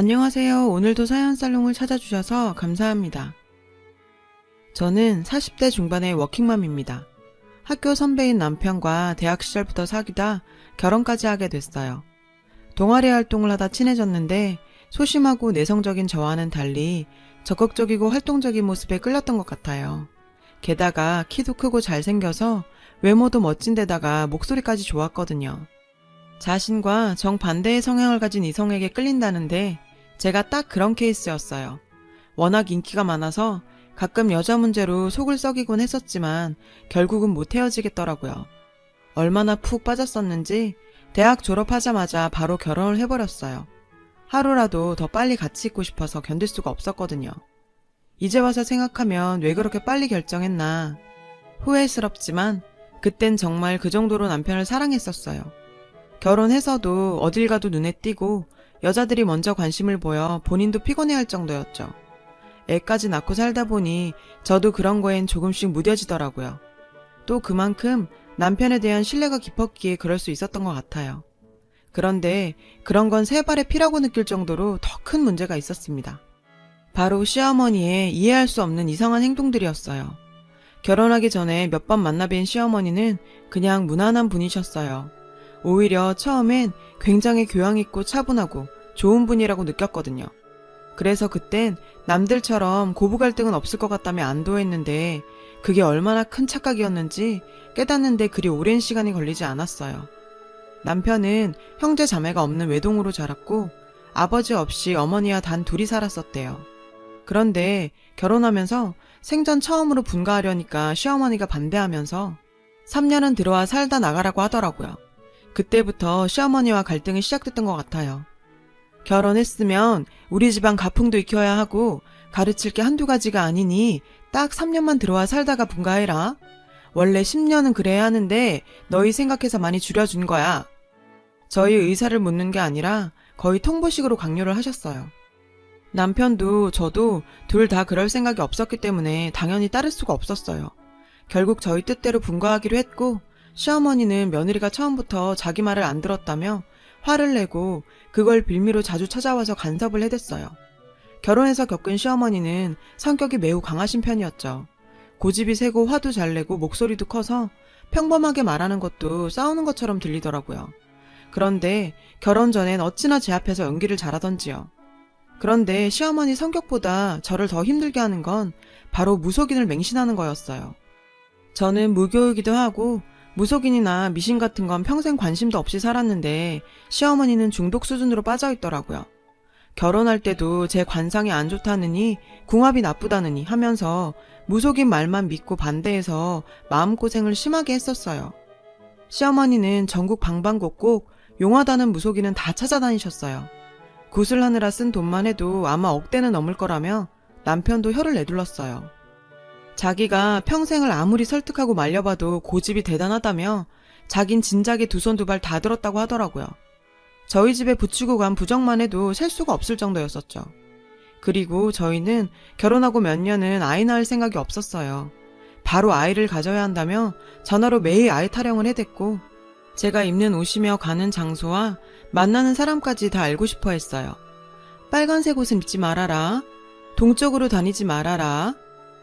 안녕하세요. 오늘도 사연살롱을 찾아주셔서 감사합니다. 저는 40대 중반의 워킹맘입니다. 학교 선배인 남편과 대학 시절부터 사귀다 결혼까지 하게 됐어요. 동아리 활동을 하다 친해졌는데 소심하고 내성적인 저와는 달리 적극적이고 활동적인 모습에 끌렸던 것 같아요. 게다가 키도 크고 잘생겨서 외모도 멋진 데다가 목소리까지 좋았거든요. 자신과 정반대의 성향을 가진 이성에게 끌린다는데 제가 딱 그런 케이스였어요. 워낙 인기가 많아서 가끔 여자 문제로 속을 썩이곤 했었지만 결국은 못 헤어지겠더라고요. 얼마나 푹 빠졌었는지 대학 졸업하자마자 바로 결혼을 해버렸어요. 하루라도 더 빨리 같이 있고 싶어서 견딜 수가 없었거든요. 이제 와서 생각하면 왜 그렇게 빨리 결정했나 후회스럽지만 그땐 정말 그 정도로 남편을 사랑했었어요. 결혼해서도 어딜 가도 눈에 띄고 여자들이 먼저 관심을 보여 본인도 피곤해할 정도였죠. 애까지 낳고 살다 보니 저도 그런 거엔 조금씩 무뎌지더라고요. 또 그만큼 남편에 대한 신뢰가 깊었기에 그럴 수 있었던 것 같아요. 그런데 그런 건 세 발의 피라고 느낄 정도로 더 큰 문제가 있었습니다. 바로 시어머니의 이해할 수 없는 이상한 행동들이었어요. 결혼하기 전에 몇 번 만나뵌 시어머니는 그냥 무난한 분이셨어요. 오히려 처음엔 굉장히 교양 있고 차분하고 좋은 분이라고 느꼈거든요. 그래서 그땐 남들처럼 고부 갈등은 없을 것 같다며 안도했는데 그게 얼마나 큰 착각이었는지 깨닫는데 그리 오랜 시간이 걸리지 않았어요. 남편은 형제 자매가 없는 외동으로 자랐고 아버지 없이 어머니와 단 둘이 살았었대요. 그런데 결혼하면서 생전 처음으로 분가하려니까 시어머니가 반대하면서 3년은 들어와 살다 나가라고 하더라고요. 그때부터 시어머니와 갈등이 시작됐던 것 같아요. 결혼했으면 우리 집안 가풍도 익혀야 하고 가르칠 게 한두 가지가 아니니 딱 3년만 들어와 살다가 분가해라. 원래 10년은 그래야 하는데 너희 생각해서 많이 줄여준 거야. 저희 의사를 묻는 게 아니라 거의 통보식으로 강요를 하셨어요. 남편도 저도 둘 다 그럴 생각이 없었기 때문에 당연히 따를 수가 없었어요. 결국 저희 뜻대로 분가하기로 했고 시어머니는 며느리가 처음부터 자기 말을 안 들었다며 화를 내고 그걸 빌미로 자주 찾아와서 간섭을 해댔어요. 결혼해서 겪은 시어머니는 성격이 매우 강하신 편이었죠. 고집이 세고 화도 잘 내고 목소리도 커서 평범하게 말하는 것도 싸우는 것처럼 들리더라고요. 그런데 결혼 전엔 어찌나 제 앞에서 연기를 잘하던지요. 그런데 시어머니 성격보다 저를 더 힘들게 하는 건 바로 무속인을 맹신하는 거였어요. 저는 무교이기도 하고 무속인이나 미신 같은 건 평생 관심도 없이 살았는데 시어머니는 중독 수준으로 빠져있더라고요. 결혼할 때도 제 관상이 안 좋다느니 궁합이 나쁘다느니 하면서 무속인 말만 믿고 반대해서 마음고생을 심하게 했었어요. 시어머니는 전국 방방곡곡 용하다는 무속인은 다 찾아다니셨어요. 구슬하느라 쓴 돈만 해도 아마 억대는 넘을 거라며 남편도 혀를 내둘렀어요. 자기가 평생을 아무리 설득하고 말려봐도 고집이 대단하다며 자긴 진작에 두 손 두 발 다 들었다고 하더라고요. 저희 집에 붙이고 간 부적만 해도 셀 수가 없을 정도였었죠. 그리고 저희는 결혼하고 몇 년은 아이 낳을 생각이 없었어요. 바로 아이를 가져야 한다며 전화로 매일 아이 타령을 해댔고 제가 입는 옷이며 가는 장소와 만나는 사람까지 다 알고 싶어 했어요. 빨간색 옷은 입지 말아라. 동쪽으로 다니지 말아라.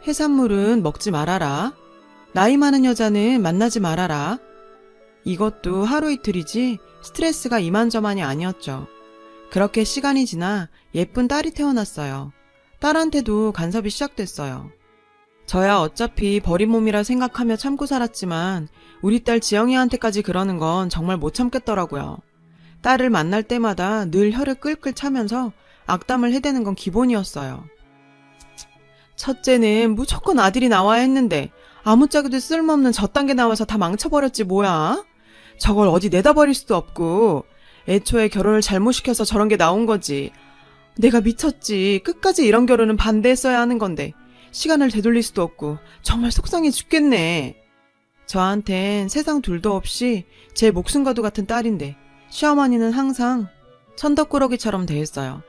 해산물은 먹지 말아라. 나이 많은 여자는 만나지 말아라. 이것도 하루 이틀이지 스트레스가 이만저만이 아니었죠. 그렇게 시간이 지나 예쁜 딸이 태어났어요. 딸한테도 간섭이 시작됐어요. 저야 어차피 버린 몸이라 생각하며 참고 살았지만 우리 딸 지영이한테까지 그러는 건 정말 못 참겠더라고요. 딸을 만날 때마다 늘 혀를 끌끌 차면서 악담을 해대는 건 기본이었어요. 첫째는 무조건 아들이 나와야 했는데 아무짝에도 쓸모없는 저딴 게 나와서 다 망쳐버렸지 뭐야? 저걸 어디 내다 버릴 수도 없고 애초에 결혼을 잘못 시켜서 저런 게 나온 거지. 내가 미쳤지. 끝까지 이런 결혼은 반대했어야 하는 건데 시간을 되돌릴 수도 없고 정말 속상해 죽겠네. 저한텐 세상 둘도 없이 제 목숨과도 같은 딸인데 시어머니는 항상 천덕꾸러기처럼 대했어요.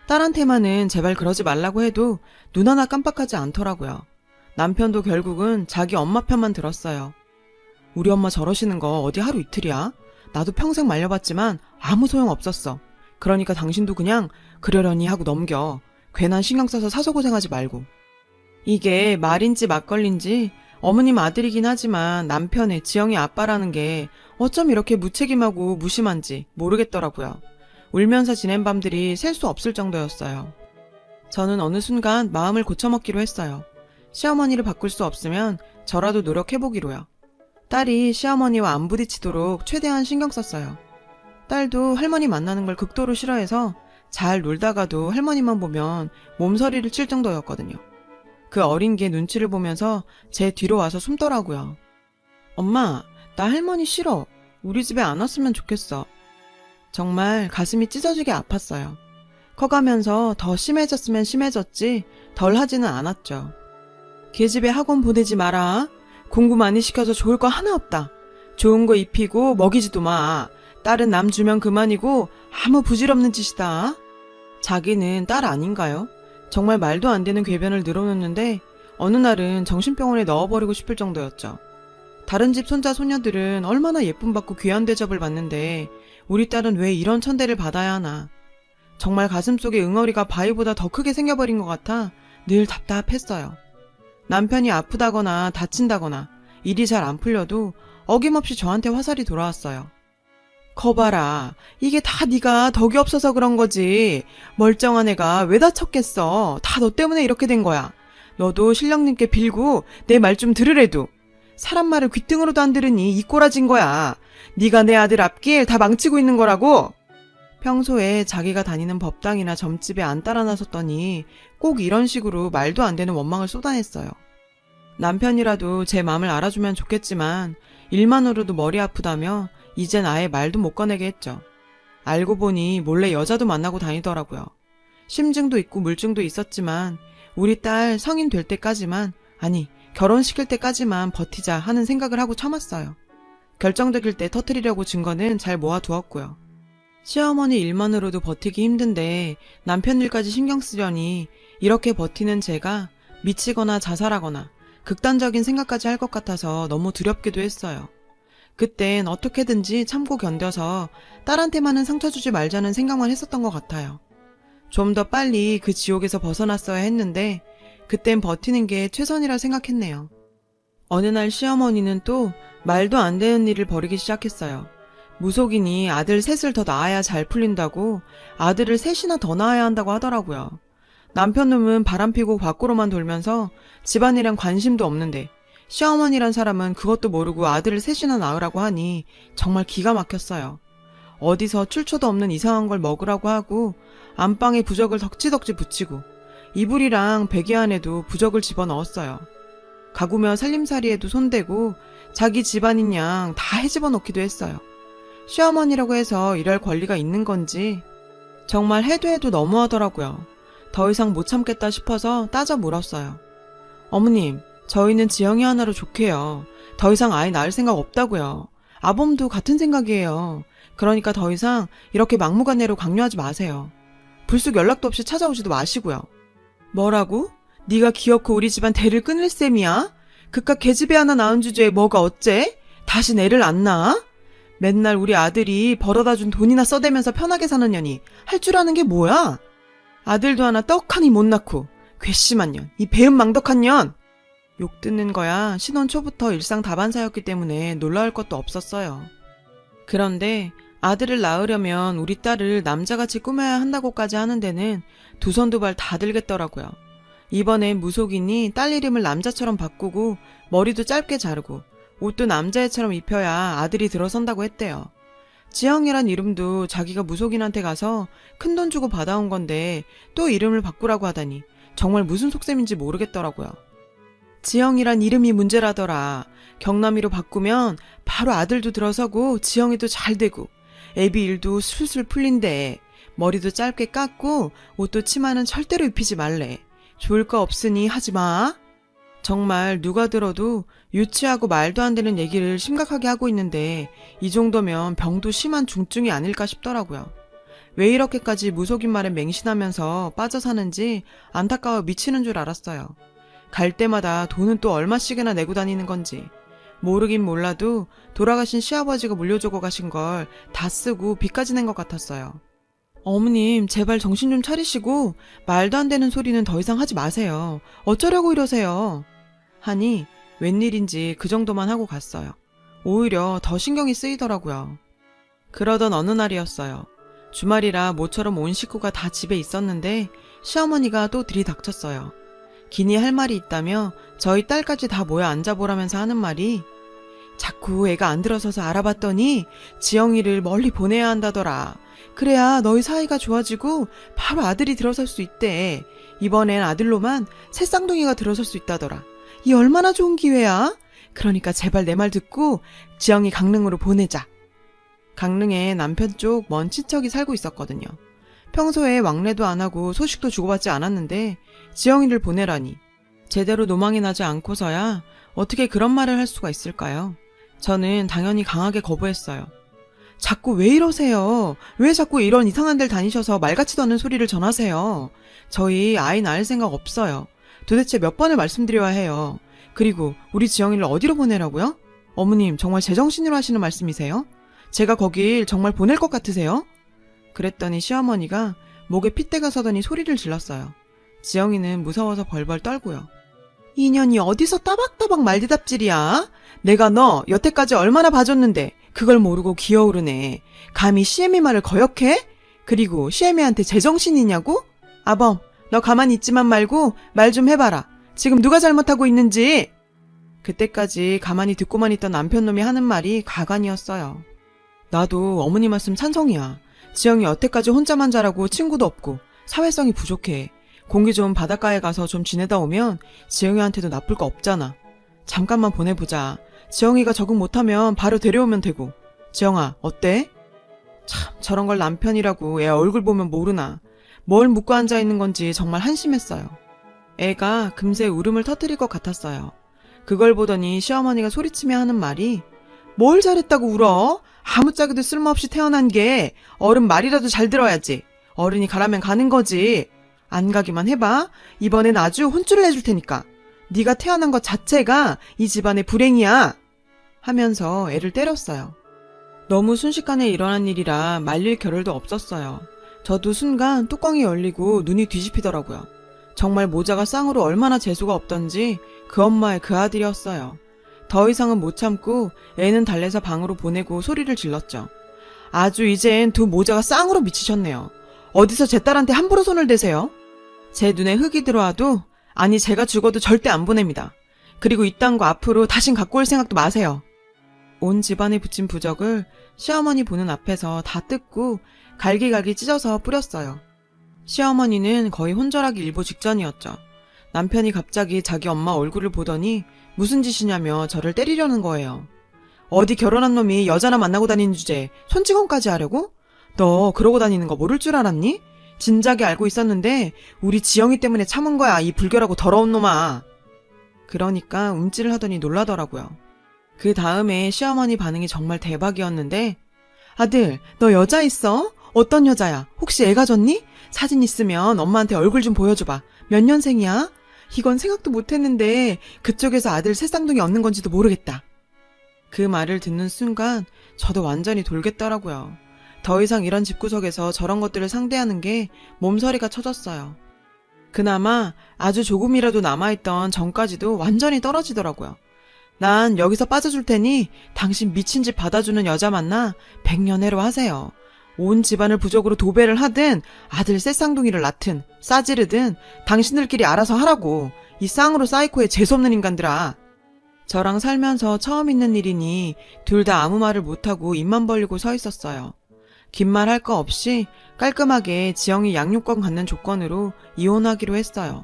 딸한테만은 제발 그러지 말라고 해도 눈 하나 깜빡하지 않더라고요. 남편도 결국은 자기 엄마 편만 들었어요. 우리 엄마 저러시는 거 어디 하루 이틀이야? 나도 평생 말려봤지만 아무 소용 없었어. 그러니까 당신도 그냥 그러려니 하고 넘겨. 괜한 신경 써서 사서 고생하지 말고. 이게 말인지 막걸리인지 어머님 아들이긴 하지만 남편의 지영이 아빠라는 게 어쩜 이렇게 무책임하고 무심한지 모르겠더라고요. 울면서 지낸 밤들이 셀 수 없을 정도였어요. 저는 어느 순간 마음을 고쳐먹기로 했어요. 시어머니를 바꿀 수 없으면 저라도 노력해보기로요. 딸이 시어머니와 안 부딪히도록 최대한 신경 썼어요. 딸도 할머니 만나는 걸 극도로 싫어해서 잘 놀다가도 할머니만 보면 몸서리를 칠 정도였거든요. 그 어린 개 눈치를 보면서 제 뒤로 와서 숨더라고요. 엄마, 나 할머니 싫어. 우리 집에 안 왔으면 좋겠어. 정말 가슴이 찢어지게 아팠어요. 커가면서 더 심해졌으면 심해졌지 덜 하지는 않았죠. 걔집에 학원 보내지 마라. 공부 많이 시켜서 좋을 거 하나 없다. 좋은 거 입히고 먹이지도 마. 딸은 남 주면 그만이고 아무 부질없는 짓이다. 자기는 딸 아닌가요? 정말 말도 안 되는 궤변을 늘어놓는데 어느 날은 정신병원에 넣어버리고 싶을 정도였죠. 다른 집 손자 손녀들은 얼마나 예쁨 받고 귀한 대접을 받는데 우리 딸은 왜 이런 천대를 받아야 하나. 정말 가슴속에 응어리가 바위보다 더 크게 생겨버린 것 같아 늘 답답했어요. 남편이 아프다거나 다친다거나 일이 잘 안 풀려도 어김없이 저한테 화살이 돌아왔어요. 거봐라, 이게 다 네가 덕이 없어서 그런 거지. 멀쩡한 애가 왜 다쳤겠어. 다 너 때문에 이렇게 된 거야. 너도 신령님께 빌고 내 말 좀 들으래도. 사람 말을 귓등으로도 안 들으니 이 꼬라진 거야. 네가 내 아들 앞길 다 망치고 있는 거라고. 평소에 자기가 다니는 법당이나 점집에 안 따라 나섰더니 꼭 이런 식으로 말도 안 되는 원망을 쏟아냈어요. 남편이라도 제 마음을 알아주면 좋겠지만 일만으로도 머리 아프다며 이젠 아예 말도 못 꺼내게 했죠. 알고 보니 몰래 여자도 만나고 다니더라고요. 심증도 있고 물증도 있었지만 우리 딸 성인 될 때까지만, 아니 결혼시킬 때까지만 버티자 하는 생각을 하고 참았어요. 결정적일 때 터뜨리려고 증거는 잘 모아두었고요. 시어머니 일만으로도 버티기 힘든데 남편 일까지 신경 쓰려니 이렇게 버티는 제가 미치거나 자살하거나 극단적인 생각까지 할 것 같아서 너무 두렵기도 했어요. 그땐 어떻게든지 참고 견뎌서 딸한테만은 상처 주지 말자는 생각만 했었던 것 같아요. 좀 더 빨리 그 지옥에서 벗어났어야 했는데 그땐 버티는 게 최선이라 생각했네요. 어느 날 시어머니는 또 말도 안 되는 일을 벌이기 시작했어요. 무속인이 아들 셋을 더 낳아야 잘 풀린다고 아들을 셋이나 더 낳아야 한다고 하더라고요. 남편 놈은 바람피고 밖으로만 돌면서 집안이란 관심도 없는데 시어머니란 사람은 그것도 모르고 아들을 셋이나 낳으라고 하니 정말 기가 막혔어요. 어디서 출처도 없는 이상한 걸 먹으라고 하고 안방에 부적을 덕지덕지 붙이고 이불이랑 베개 안에도 부적을 집어넣었어요. 가구며 살림살이에도 손대고 자기 집안인 양 다 헤집어 놓기도 했어요. 시어머니라고 해서 이럴 권리가 있는 건지 정말 해도 해도 너무하더라고요. 더 이상 못 참겠다 싶어서 따져 물었어요. 어머님, 저희는 지영이 하나로 좋게요. 더 이상 아이 낳을 생각 없다고요. 아범도 같은 생각이에요. 그러니까 더 이상 이렇게 막무가내로 강요하지 마세요. 불쑥 연락도 없이 찾아오지도 마시고요. 뭐라고? 네가 기어코 우리 집안 대를 끊을 셈이야? 그깟 계집애 하나 낳은 주제에 뭐가 어째? 다시 애를 안 낳아? 맨날 우리 아들이 벌어다 준 돈이나 써대면서 편하게 사는 년이 할 줄 아는 게 뭐야? 아들도 하나 떡하니 못 낳고 괘씸한 년, 이 배은망덕한 년! 욕 듣는 거야 신혼 초부터 일상 다반사였기 때문에 놀라울 것도 없었어요. 그런데 아들을 낳으려면 우리 딸을 남자같이 꾸며야 한다고까지 하는 데는 두 손 두 발 다 들겠더라고요. 이번엔 무속인이 딸 이름을 남자처럼 바꾸고 머리도 짧게 자르고 옷도 남자애처럼 입혀야 아들이 들어선다고 했대요. 지영이란 이름도 자기가 무속인한테 가서 큰돈 주고 받아온 건데 또 이름을 바꾸라고 하다니 정말 무슨 속셈인지 모르겠더라고요. 지영이란 이름이 문제라더라. 경남이로 바꾸면 바로 아들도 들어서고 지영이도 잘 되고 애비 일도 술술 풀린대. 머리도 짧게 깎고 옷도 치마는 절대로 입히지 말래. 좋을 거 없으니 하지 마. 정말 누가 들어도 유치하고 말도 안 되는 얘기를 심각하게 하고 있는데 이 정도면 병도 심한 중증이 아닐까 싶더라고요. 왜 이렇게까지 무속인 말에 맹신하면서 빠져 사는지 안타까워 미치는 줄 알았어요. 갈 때마다 돈은 또 얼마씩이나 내고 다니는 건지 모르긴 몰라도 돌아가신 시아버지가 물려주고 가신 걸 다 쓰고 빚까지 낸 것 같았어요. 어머님, 제발 정신 좀 차리시고 말도 안 되는 소리는 더 이상 하지 마세요. 어쩌려고 이러세요. 하니 웬일인지 그 정도만 하고 갔어요. 오히려 더 신경이 쓰이더라고요. 그러던 어느 날이었어요. 주말이라 모처럼 온 식구가 다 집에 있었는데 시어머니가 또 들이닥쳤어요. 기니 할 말이 있다며 저희 딸까지 다 모여 앉아보라면서 하는 말이 자꾸 애가 안 들어서서 알아봤더니 지영이를 멀리 보내야 한다더라. 그래야 너희 사이가 좋아지고 바로 아들이 들어설 수 있대. 이번엔 아들로만 새 쌍둥이가 들어설 수 있다더라. 이 얼마나 좋은 기회야? 그러니까 제발 내 말 듣고 지영이 강릉으로 보내자. 강릉에 남편 쪽 먼 친척이 살고 있었거든요. 평소에 왕래도 안 하고 소식도 주고받지 않았는데 지영이를 보내라니. 제대로 노망이 나지 않고서야 어떻게 그런 말을 할 수가 있을까요? 저는 당연히 강하게 거부했어요. 자꾸 왜 이러세요? 왜 자꾸 이런 이상한 데를 다니셔서 말 같지도 않은 소리를 전하세요? 저희 아이 낳을 생각 없어요. 도대체 몇 번을 말씀드려야 해요. 그리고 우리 지영이를 어디로 보내라고요? 어머님, 정말 제정신으로 하시는 말씀이세요? 제가 거길 정말 보낼 것 같으세요? 그랬더니 시어머니가 목에 핏대가 서더니 소리를 질렀어요. 지영이는 무서워서 벌벌 떨고요. 인연이 어디서 따박따박 말대답질이야? 내가 너 여태까지 얼마나 봐줬는데 그걸 모르고 기어오르네. 감히 시애미 말을 거역해? 그리고 시애미한테 제정신이냐고? 아범, 너 가만히 있지만 말고 말 좀 해봐라. 지금 누가 잘못하고 있는지. 그때까지 가만히 듣고만 있던 남편놈이 하는 말이 가관이었어요. 나도 어머니 말씀 찬성이야. 지영이 여태까지 혼자만 자라고 친구도 없고 사회성이 부족해. 공기 좋은 바닷가에 가서 좀 지내다 오면 지영이한테도 나쁠 거 없잖아. 잠깐만 보내보자. 지영이가 적응 못하면 바로 데려오면 되고. 지영아, 어때? 참, 저런 걸 남편이라고 애 얼굴 보면 모르나. 뭘 묻고 앉아있는 건지 정말 한심했어요. 애가 금세 울음을 터뜨릴 것 같았어요. 그걸 보더니 시어머니가 소리치며 하는 말이 뭘 잘했다고 울어? 아무짝에도 쓸모없이 태어난 게 어른 말이라도 잘 들어야지. 어른이 가라면 가는 거지. 안 가기만 해봐. 이번엔 아주 혼쭐을 내줄 테니까. 네가 태어난 것 자체가 이 집안의 불행이야. 하면서 애를 때렸어요. 너무 순식간에 일어난 일이라 말릴 겨를도 없었어요. 저도 순간 뚜껑이 열리고 눈이 뒤집히더라고요. 정말 모자가 쌍으로 얼마나 재수가 없던지 그 엄마의 그 아들이었어요. 더 이상은 못 참고 애는 달래서 방으로 보내고 소리를 질렀죠. 아주 이젠 두 모자가 쌍으로 미치셨네요. 어디서 제 딸한테 함부로 손을 대세요? 제 눈에 흙이 들어와도 아니 제가 죽어도 절대 안 보냅니다. 그리고 이딴 거 앞으로 다신 갖고 올 생각도 마세요. 온 집안에 붙인 부적을 시어머니 보는 앞에서 다 뜯고 갈기갈기 찢어서 뿌렸어요. 시어머니는 거의 혼절하기 일보 직전이었죠. 남편이 갑자기 자기 엄마 얼굴을 보더니 무슨 짓이냐며 저를 때리려는 거예요. 어디 결혼한 놈이 여자나 만나고 다니는 주제에 손찌검까지 하려고? 너 그러고 다니는 거 모를 줄 알았니? 진작에 알고 있었는데 우리 지영이 때문에 참은 거야, 이 불결하고 더러운 놈아. 그러니까 움찔을 하더니 놀라더라고요. 그 다음에 시어머니 반응이 정말 대박이었는데 아들, 너 여자 있어? 어떤 여자야? 혹시 애 가졌니? 사진 있으면 엄마한테 얼굴 좀 보여줘봐. 몇 년생이야? 이건 생각도 못했는데 그쪽에서 아들 새 쌍둥이 얻는 건지도 모르겠다. 그 말을 듣는 순간 저도 완전히 돌겠더라고요. 더 이상 이런 집구석에서 저런 것들을 상대하는 게 몸서리가 쳐졌어요. 그나마 아주 조금이라도 남아있던 정까지도 완전히 떨어지더라고요. 난 여기서 빠져줄 테니 당신 미친 짓 받아주는 여자 만나 백년해로 하세요. 온 집안을 부적으로 도배를 하든 아들 새쌍둥이를 낳든 싸지르든 당신들끼리 알아서 하라고. 이 쌍으로 사이코의 재수없는 인간들아. 저랑 살면서 처음 있는 일이니 둘 다 아무 말을 못하고 입만 벌리고 서 있었어요. 긴 말 할 거 없이 깔끔하게 지영이 양육권 갖는 조건으로 이혼하기로 했어요.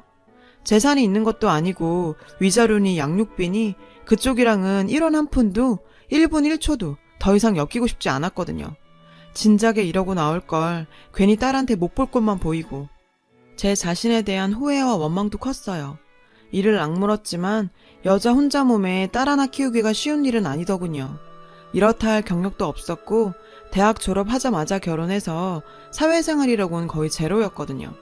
재산이 있는 것도 아니고 위자료니 양육비니 그쪽이랑은 1원 한 푼도 1분 1초도 더 이상 엮이고 싶지 않았거든요. 진작에 이러고 나올 걸 괜히 딸한테 못 볼 것만 보이고 제 자신에 대한 후회와 원망도 컸어요. 이를 악물었지만 여자 혼자 몸에 딸 하나 키우기가 쉬운 일은 아니더군요. 이렇다 할 경력도 없었고 대학 졸업하자마자 결혼해서 사회생활이라고는 거의 제로였거든요.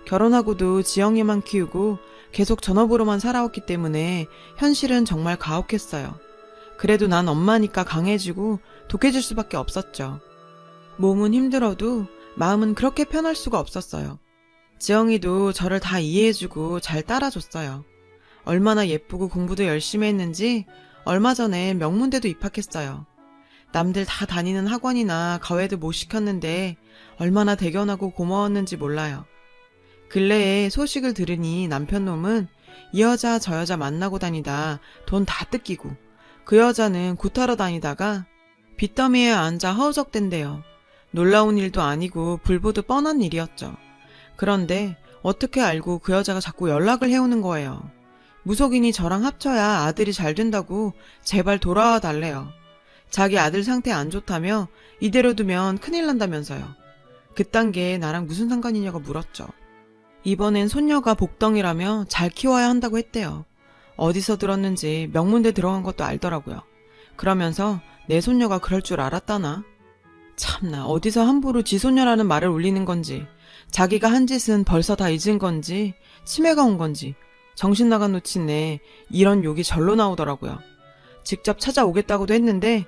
결혼하고도 지영이만 키우고 계속 전업으로만 살아왔기 때문에 현실은 정말 가혹했어요. 그래도 난 엄마니까 강해지고 독해질 수밖에 없었죠. 몸은 힘들어도 마음은 그렇게 편할 수가 없었어요. 지영이도 저를 다 이해해주고 잘 따라줬어요. 얼마나 예쁘고 공부도 열심히 했는지 얼마 전에 명문대도 입학했어요. 남들 다 다니는 학원이나 과외도 못 시켰는데 얼마나 대견하고 고마웠는지 몰라요. 근래에 소식을 들으니 남편 놈은 이 여자 저 여자 만나고 다니다 돈 다 뜯기고 그 여자는 구타러 다니다가 빚더미에 앉아 허우적댄대요. 놀라운 일도 아니고 불보듯 뻔한 일이었죠. 그런데 어떻게 알고 그 여자가 자꾸 연락을 해오는 거예요. 무속인이 저랑 합쳐야 아들이 잘 된다고 제발 돌아와 달래요. 자기 아들 상태 안 좋다며 이대로 두면 큰일 난다면서요. 그딴 게 나랑 무슨 상관이냐고 물었죠. 이번엔 손녀가 복덩이라며 잘 키워야 한다고 했대요. 어디서 들었는지 명문대 들어간 것도 알더라고요. 그러면서 내 손녀가 그럴 줄 알았다나? 참나, 어디서 함부로 지 손녀라는 말을 올리는 건지, 자기가 한 짓은 벌써 다 잊은 건지, 치매가 온 건지 정신 나간 놓친네 이런 욕이 절로 나오더라고요. 직접 찾아오겠다고도 했는데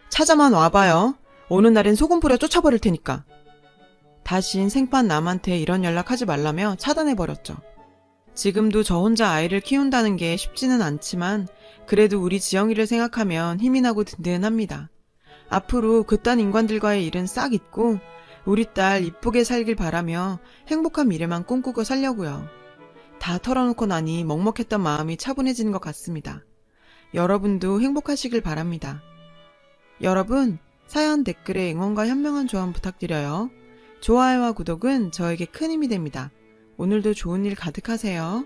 찾아만 와봐요. 오는 날엔 소금 뿌려 쫓아버릴 테니까. 다신 생판 남한테 이런 연락하지 말라며 차단해버렸죠. 지금도 저 혼자 아이를 키운다는 게 쉽지는 않지만 그래도 우리 지영이를 생각하면 힘이 나고 든든합니다. 앞으로 그딴 인간들과의 일은 싹 잊고 우리 딸 이쁘게 살길 바라며 행복한 미래만 꿈꾸고 살려고요. 다 털어놓고 나니 먹먹했던 마음이 차분해지는 것 같습니다. 여러분도 행복하시길 바랍니다. 여러분, 사연 댓글에 응원과 현명한 조언 부탁드려요. 좋아요와 구독은 저에게 큰 힘이 됩니다. 오늘도 좋은 일 가득하세요.